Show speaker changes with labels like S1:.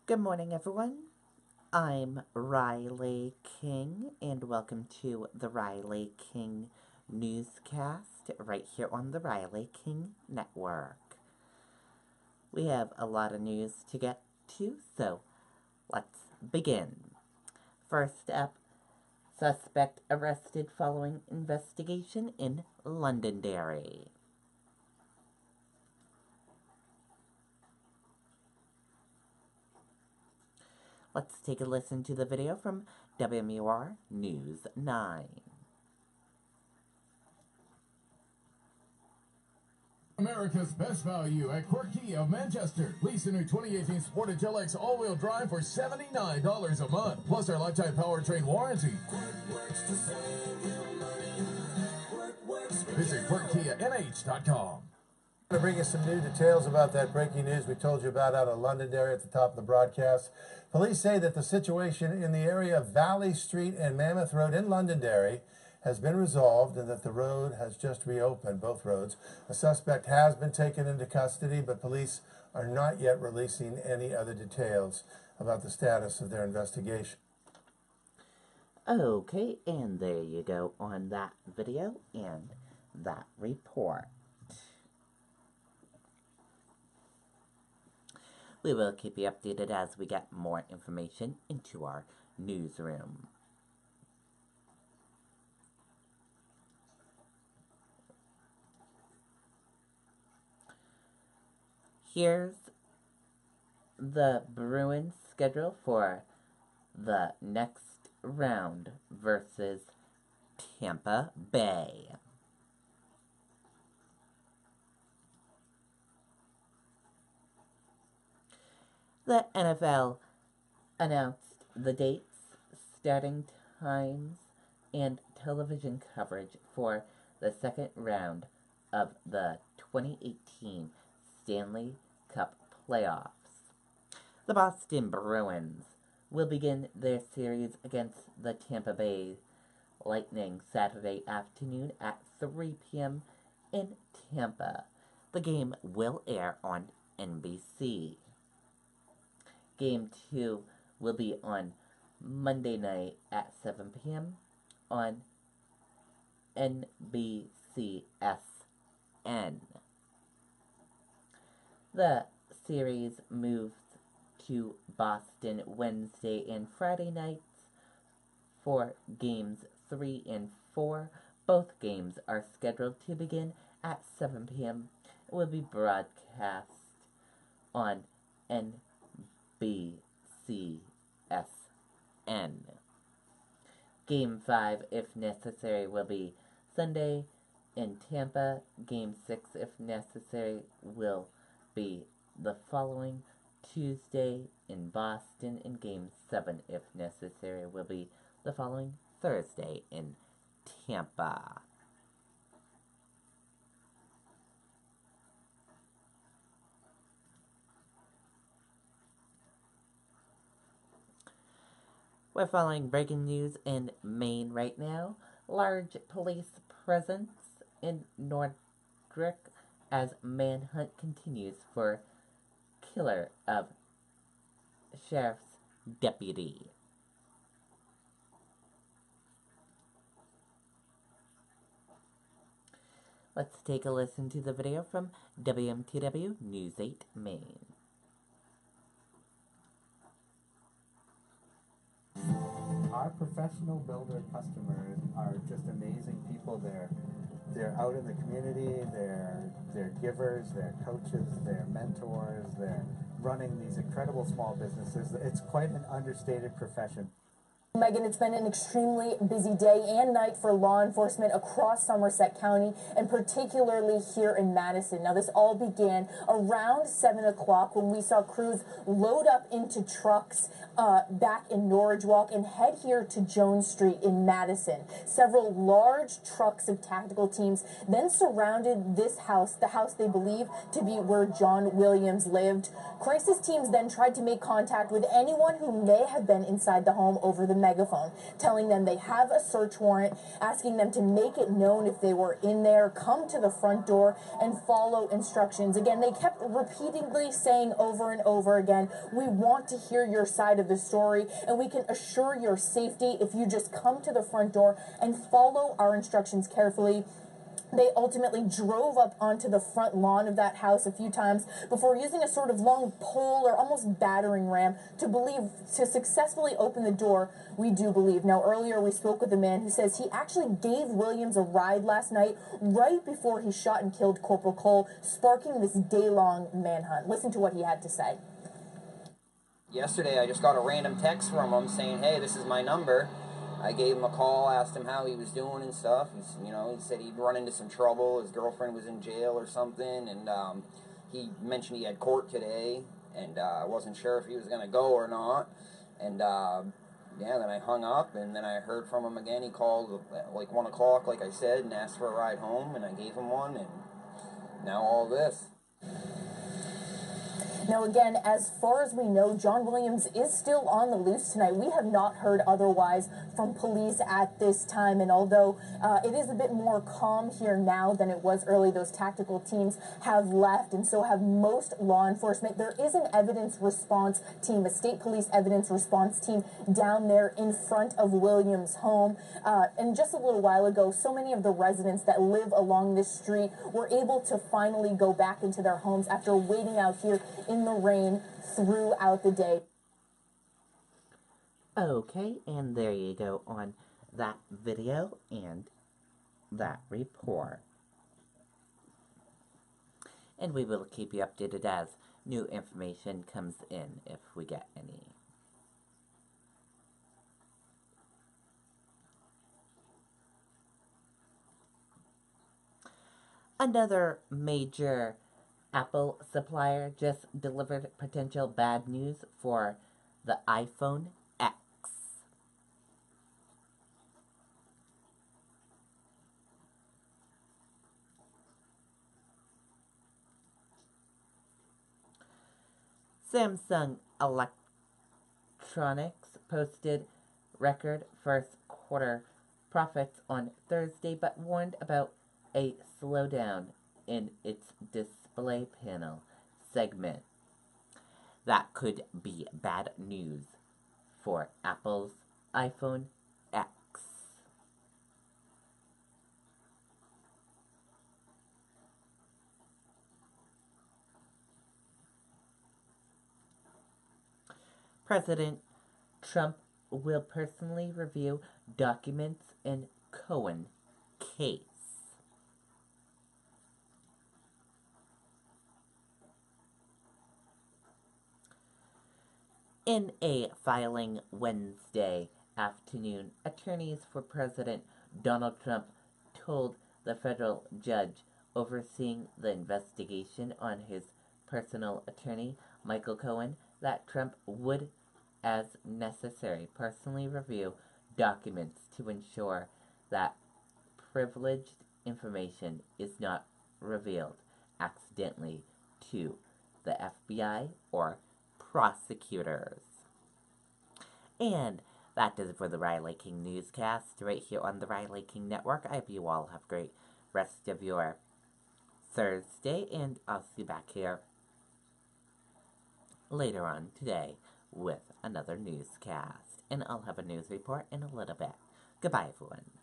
S1: Good morning, everyone. I'm Riley King, and welcome to the Riley King Newscast right here on the Riley King Network. We have a lot of news to get to, so let's begin. First up, suspect arrested following investigation in Londonderry. Let's take a listen to the video from WMUR News 9.
S2: America's best value at Quirk Kia of Manchester. Lease a new 2018 Sportage LX all-wheel drive for $79 a month, plus our lifetime powertrain warranty. Visit QuirkKiaNH.com.
S3: To bring you some new details about that breaking news we told you about out of Londonderry at the top of the broadcast. Police say that the situation in the area of Valley Street and Mammoth Road in Londonderry has been resolved and that the road has just reopened, both roads. A suspect has been taken into custody, but police are not yet releasing any other details about the status of their investigation.
S1: Okay, and there you go on that video and that report. We will keep you updated as we get more information into our newsroom. Here's the Bruins schedule for the next round versus Tampa Bay. The NFL announced the dates, starting times, and television coverage for the second round of the 2018 Stanley Cup playoffs. The Boston Bruins will begin their series against the Tampa Bay Lightning Saturday afternoon at 3 p.m. in Tampa. The game will air on NBC. Game 2 will be on Monday night at 7 p.m. on NBCSN. The series moves to Boston Wednesday and Friday nights for games 3 and 4. Both games are scheduled to begin at 7 p.m. It will be broadcast on NBCSN. Game 5, if necessary, will be Sunday in Tampa. Game 6, if necessary, will be the following Tuesday in Boston, and Game 7, if necessary, will be the following Thursday in Tampa. We're following breaking news in Maine right now. Large police presence in Nordic as manhunt continues for killer of sheriff's deputy. Let's take a listen to the video from WMTW News 8 Maine.
S4: Our professional builder customers are just amazing people. They're out in the community, they're givers, they're coaches, they're mentors, they're running these incredible small businesses. It's quite an understated profession.
S5: Megan, it's been an extremely busy day and night for law enforcement across Somerset County, and particularly here in Madison. Now, this all began around 7 o'clock when we saw crews load up into trucks back in Norridge Walk and head here to Jones Street in Madison. Several large trucks of tactical teams then surrounded this house, the house they believe to be where John Williams lived. Crisis teams then tried to make contact with anyone who may have been inside the home over the megaphone, telling them they have a search warrant, asking them to make it known if they were in there, come to the front door, and follow instructions. Again, they kept repeatedly saying over and over again, we want to hear your side of the story, and we can assure your safety if you just come to the front door and follow our instructions carefully. They ultimately drove up onto the front lawn of that house a few times before using a sort of long pole or almost battering ram to successfully open the door, we do believe. Now, earlier we spoke with a man who says he actually gave Williams a ride last night right before he shot and killed Corporal Cole, sparking this day-long manhunt. Listen to what he had to say.
S6: Yesterday, I just got a random text from him saying, hey, this is my number. I gave him a call, asked him how he was doing and stuff. He said he'd run into some trouble. His girlfriend was in jail or something, and he mentioned he had court today, and I wasn't sure if he was going to go or not. And yeah, then I hung up, and then I heard from him again. He called at like 1 o'clock, like I said, and asked for a ride home, and I gave him one, and now all this.
S5: Now, again, as far as we know, John Williams is still on the loose tonight. We have not heard otherwise from police at this time, and although it is a bit more calm here now than it was early, those tactical teams have left, and so have most law enforcement. There is an evidence response team, a state police evidence response team down there in front of Williams' home. And just a little while ago, so many of the residents that live along this street were able to finally go back into their homes after waiting out here in the rain throughout the day.
S1: Okay, and there you go on that video and that report. And we will keep you updated as new information comes in, if we get any. Another major Apple supplier just delivered potential bad news for the iPhone X. Samsung Electronics posted record first quarter profits on Thursday, but warned about a slowdown in its display panel segment. That could be bad news for Apple's iPhone X. President Trump will personally review documents in Cohen case. In a filing Wednesday afternoon, attorneys for President Donald Trump told the federal judge overseeing the investigation on his personal attorney, Michael Cohen, that Trump would, as necessary, personally review documents to ensure that privileged information is not revealed accidentally to the FBI or prosecutors. And that does it for the Riley King Newscast right here on the Riley King Network. I hope you all have a great rest of your Thursday, and I'll see you back here later on today with another newscast. And I'll have a news report in a little bit. Goodbye, everyone.